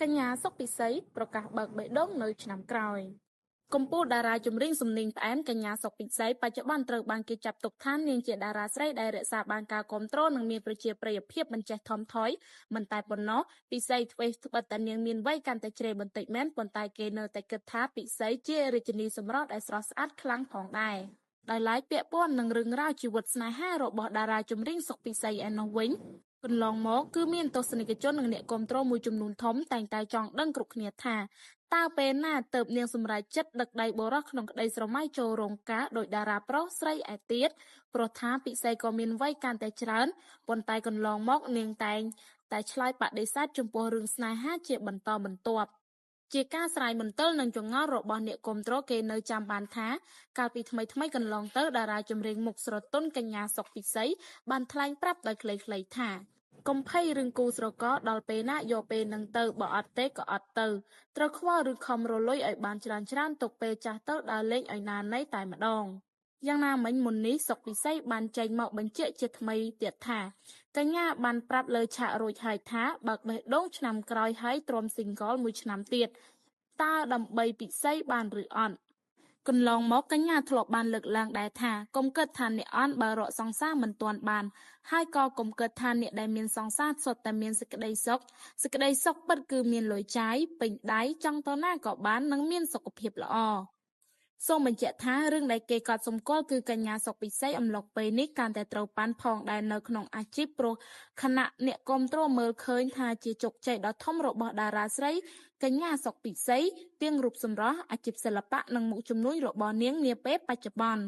កញ្ញាសុកពិសីប្រកាសបើកបេះដូងនៅឆ្នាំក្រោយកម្ពុជាតារាចម្រៀងសំនៀងផ្អែមកញ្ញាសុកពិសីបច្ចុប្បន្នត្រូវបានគេចាត់ទុកថានាងជាតារាស្រីដែលរក្សាបានការគ្រប់គ្រងនិងមានប្រជាប្រិយភាពមិនចេះថមថយមិនតែប៉ុណ្ណោះពិសីត្បិតតែនាងមានវ័យកាន់តែជ្រេបន្តិចមែនប៉ុន្តែគេនៅតែគិតថាពិសីជារាជិនីសម្រស់ដែលស្រស់ស្អាតខ្លាំងផងដែរដោយឡែកពាក់ព័ន្ធនឹងរឿងរ៉ាវជីវិតស្នេហារបស់តារាចម្រៀងសុកពិសីឯណោះវិញកន្លងមកគឺមានទស្សនិកជននិងអ្នកគាំទ្រមួយចំនួនធំតែងតែចង់ដឹងគ្រប់គ្នាថាតើពេលណាទើបនាងសម្រេចចិត្តដឹកដៃបុរសក្នុងក្តីស្រមៃចូលរោងការដោយតារាប្រុសស្រីឯទៀតព្រោះថាពិសីក៏មានវ័យកាន់តែច្រើនប៉ុន្តែកន្លងមកនាងតែងតែឆ្លើយបដិសេធចំពោះរឿងស្នេហាជាបន្តបន្ទាប់ជាការស្រាយមន្ទិលនិងចងល់របស់អ្នកគាំទ្រគេនៅចាំបានថាកាលពីថ្មីកន្លងទៅតារាចម្រៀងមុខស្រទន់កញ្ញាសុកពិសីបានថ្លែងប្រាប់ដោយខ្លីៗថាកុំភ័យរឿងគូស្រករដល់ពេលណាយកពេលនឹងទៅបើអត់ទេក៏អត់ទៅត្រូវខ្វល់ឬខំរលុយឲ្យបានច្រើនទុកពេលចាស់ទៅដើរលេងឲ្យណាណីតែម្ដងយ៉ាងណាមិញមុននេះសុកពិសីបានចេញមកបញ្ជាក់ជាថ្មីទៀតថាកញ្ញាបានប្រាប់លើឆាករួចហើយថាបើកបេះដូងឆ្នាំក្រោយហើយទ្រាំ single មួយឆ្នាំទៀតតើដើម្បីពិសីបានឬអត់កន្លងមកកញ្ញាធ្លាប់បានលើកឡើងដែរថាកុំគិតថាអ្នកអន់បើរកសង្សារមិនទាន់បានហើយក៏កុំគិតថាអ្នកដែលមានសង្សារសុទ្ធតែមានសេចក្តីសុខពិតគឺមានលុយចាយពេញដៃចង់ទៅណាក៏បាននិងមានសុខភាពល្អសូមបញ្ជាក់ថារឿងដែលគេកត់សម្គាល់គឺកញ្ញាសុកពិសីអំឡុងពេលនេះកាន់តែត្រូវប៉ាន់ផងដែរនៅក្នុងអាជីពព្រោះខណៈអ្នកគាំទ្រមើលឃើញថាជាជោគជ័យដ៏ធំរបស់តារាស្រីកញ្ញាសុកពិសីទាំងរូបសម្រស់អាជីពសិល្បៈនិងមុខជំនួញរបស់នាងនាពេលបច្ចុប្បន្ន